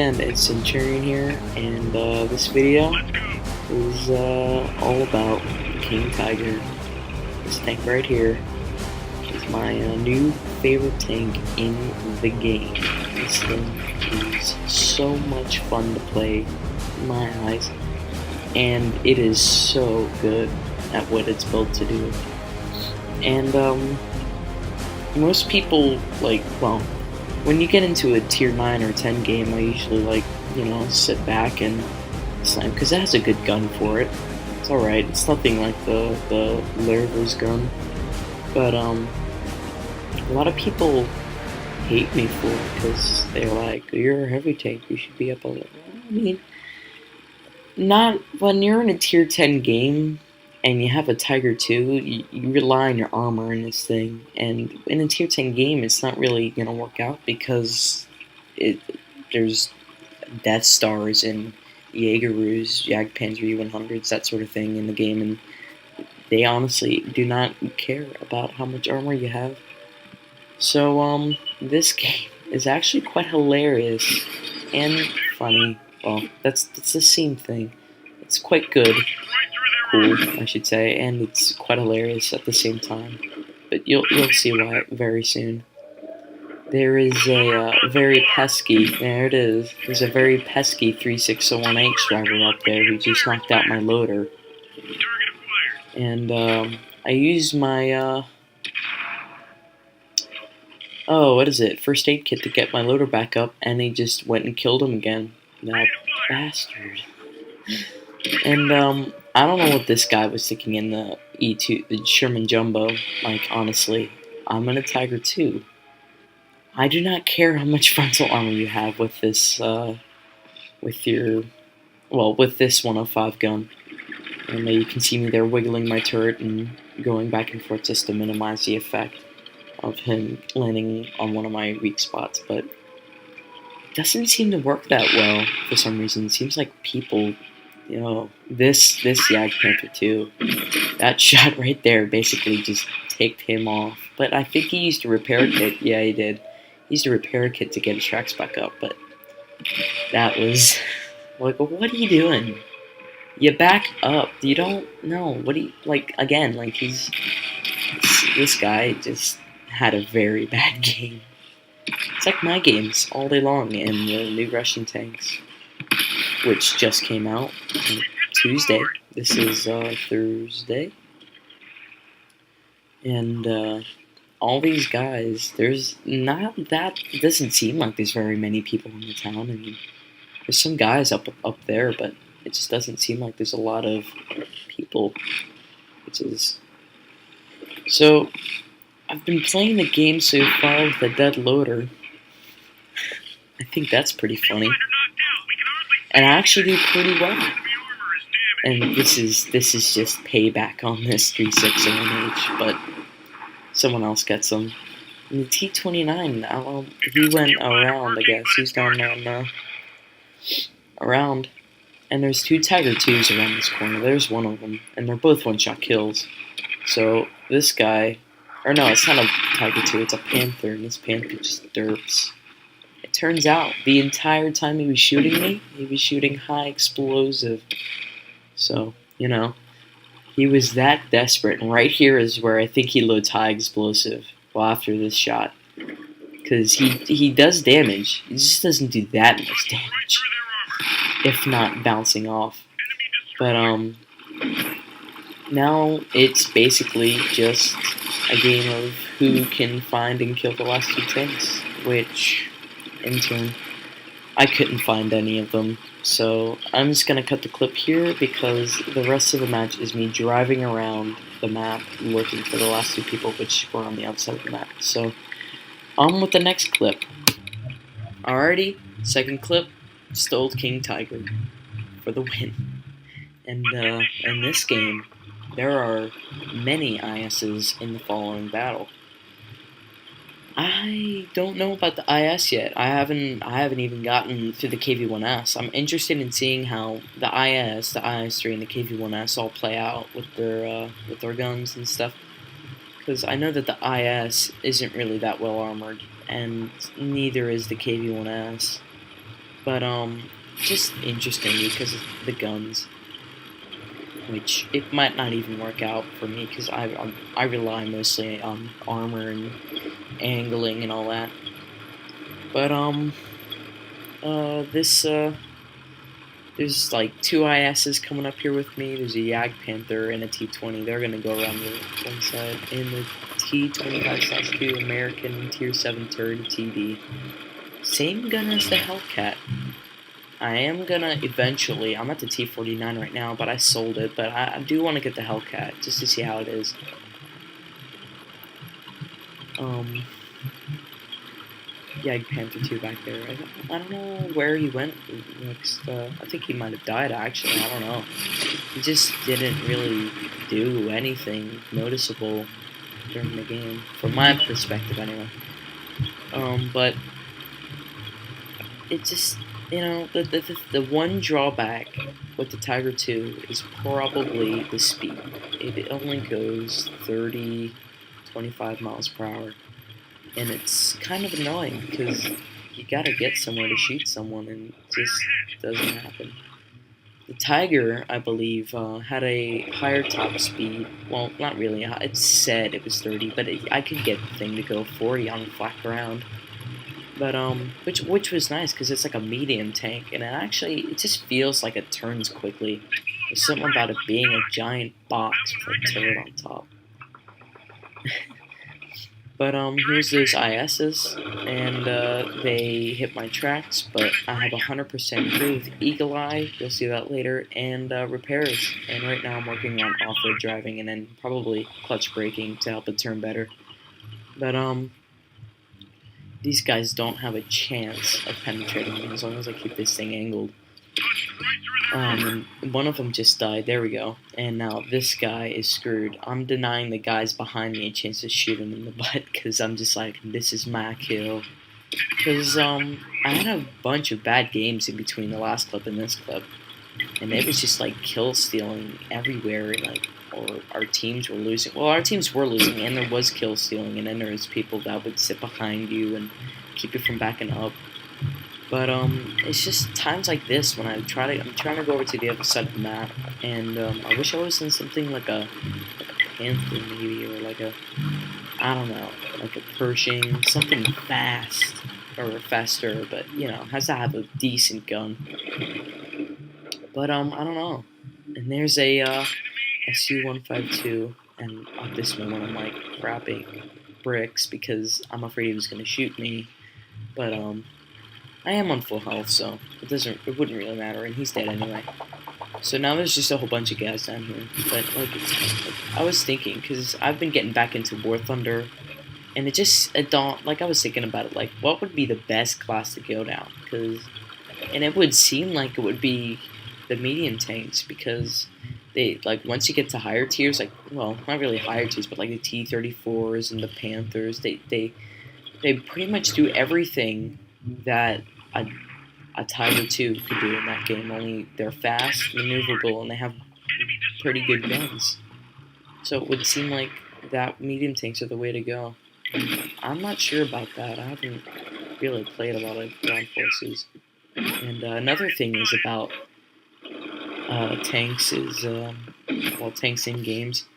again, it's Centurion here, and this video is all about King Tiger. This tank right here is my new favorite tank in the game. This thing is so much fun to play in my eyes, and it is so good at what it's built to do. And most people when you get into a tier 9 or 10 game, I usually sit back and slam, because it has a good gun for it. It's alright, it's nothing like the Laravel's gun, but a lot of people hate me for it, because they're like, you're a heavy tank, you should be up on it. I mean, not when you're in a tier 10 game, and you have a Tiger 2, you rely on your armor in this thing, and in a tier 10 game, it's not really going to work out, because there's Death Stars and Jaegeroos, Jagdpanzer E100s, that sort of thing in the game, and they honestly do not care about how much armor you have. So, this game is actually quite hilarious and funny. Well, that's the same thing. It's quite good. Cool, I should say, and it's quite hilarious at the same time. But you'll see why very soon. There is a very pesky, there it is, there's a very pesky 3601H driver up there who just knocked out my loader. And I used my, what is it, first aid kit to get my loader back up, and he just went and killed him again. That bastard. And I don't know what this guy was thinking in the E2, the Sherman Jumbo. Like, honestly, I'm in a Tiger 2. I do not care how much frontal armor you have with this, with this 105 gun. And you can see me there wiggling my turret and going back and forth just to minimize the effect of him landing on one of my weak spots. But it doesn't seem to work that well for some reason. It seems like people, this Jagdpanther 2, that shot right there basically just ticked him off. But I think he used a repair kit. Yeah, he did. He used a repair kit to get his tracks back up, but that was like, what are you doing? You back up. You don't know. What do you, again, this guy just had a very bad game. It's like my games all day long in the new Russian tanks, which just came out on Tuesday. This is Thursday. And all these guys, it doesn't seem like there's very many people in the town. I mean, there's some guys up there, but it just doesn't seem like there's a lot of people, So, I've been playing the game so far with a dead loader. I think that's pretty funny. And I actually do pretty well. And this is just payback on this 361H, but someone else gets them. And the T-29, he went around, I guess. He's gone on around. And there's two Tiger 2s around this corner. There's one of them, and they're both one-shot kills. So this guy, or no, it's not a Tiger 2, it's a Panther, and this Panther just derps. It turns out, the entire time he was shooting me, he was shooting high explosive. So, he was that desperate, and right here is where I think he loads high explosive, well, after this shot. Because he does damage, he just doesn't do that much damage, if not bouncing off. But, now it's basically just a game of who can find and kill the last two tanks, which, in turn, I couldn't find any of them. So I'm just going to cut the clip here, because the rest of the match is me driving around the map looking for the last two people, which were on the outside of the map. So on with the next clip. Alrighty, second clip, stole King Tiger for the win. And in this game, there are many ISs in the following battle. I don't know about the IS yet. I haven't even gotten to the KV-1S. I'm interested in seeing how the IS, the IS-3, and the KV-1S all play out with their guns and stuff. Because I know that the IS isn't really that well armored, and neither is the KV-1S. But just interesting because of the guns, which it might not even work out for me because I rely mostly on armor and angling and all that. But this there's like two ISs coming up here with me. There's a Jagdpanther and a T-20. They're gonna go around the one side, and the T-25/2 American Tier 7 turret TD. Same gun as the Hellcat. I am gonna eventually. I'm at the T-49 right now, but I sold it. But I do want to get the Hellcat just to see how it is. Jagdpanther 2 back there. I don't know where he went next. I think he might have died, actually. I don't know. He just didn't really do anything noticeable during the game, from my perspective, anyway. But it just, the one drawback with the Tiger 2 is probably the speed. It only goes 30, 25 miles per hour. And it's kind of annoying because you gotta get somewhere to shoot someone, and it just doesn't happen. The Tiger, I believe, had a higher top speed. Well, not really. It said it was 30, but I could get the thing to go 40 on flat ground. But which was nice because it's like a medium tank, and it just feels like it turns quickly. There's something about it being a giant box with a turret on top. But here's those ISs, and they hit my tracks, but I have 100% crew with Eagle Eye, you'll see that later, and repairs. And right now I'm working on off-road driving and then probably clutch braking to help it turn better. But these guys don't have a chance of penetrating me as long as I keep this thing angled. And one of them just died. There we go. And now this guy is screwed. I'm denying the guys behind me a chance to shoot him in the butt because I'm just like, this is my kill. Because I had a bunch of bad games in between the last clip and this clip, and it was just like kill stealing everywhere. Or our teams were losing. Well, our teams were losing, and there was kill stealing, and then there was people that would sit behind you and keep you from backing up. But it's just times like this when I'm trying to go over to the other side of the map, and I wish I was in something like a Panther maybe, or I don't know, like a Pershing, something fast or faster, but has to have a decent gun. But I don't know. And there's a SU-152, and at this moment I'm like crapping bricks because I'm afraid he was gonna shoot me. But I am on full health, so it wouldn't really matter, and he's dead anyway. So now there's just a whole bunch of guys down here. But I was thinking, because I've been getting back into War Thunder, and I was thinking about it, like, what would be the best class to go down? And it would seem like it would be the medium tanks, because they, once you get to higher tiers, well, not really higher tiers, but the T-34s and the Panthers, they pretty much do everything that a Tiger 2 could do in that game, only they're fast, maneuverable, and they have pretty good guns. So it would seem like that medium tanks are the way to go. I'm not sure about that. I haven't really played a lot of ground forces. And another thing is about tanks tanks in games,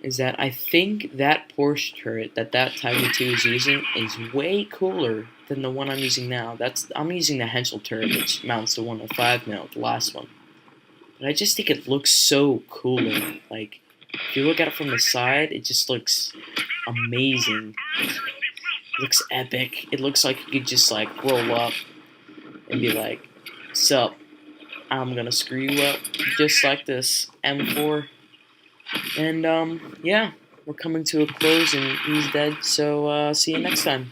is that I think that Porsche turret that Tiger 2 is using is way cooler than the one I'm using now. I'm using the Henschel turret, which mounts to 105 mil, the last one. But I just think it looks so cooler. Like, if you look at it from the side, it just looks amazing. It looks epic. It looks like you could just roll up and be like, "Sup, I'm gonna screw you up just like this, M4." And yeah, we're coming to a close and he's dead, so see you next time.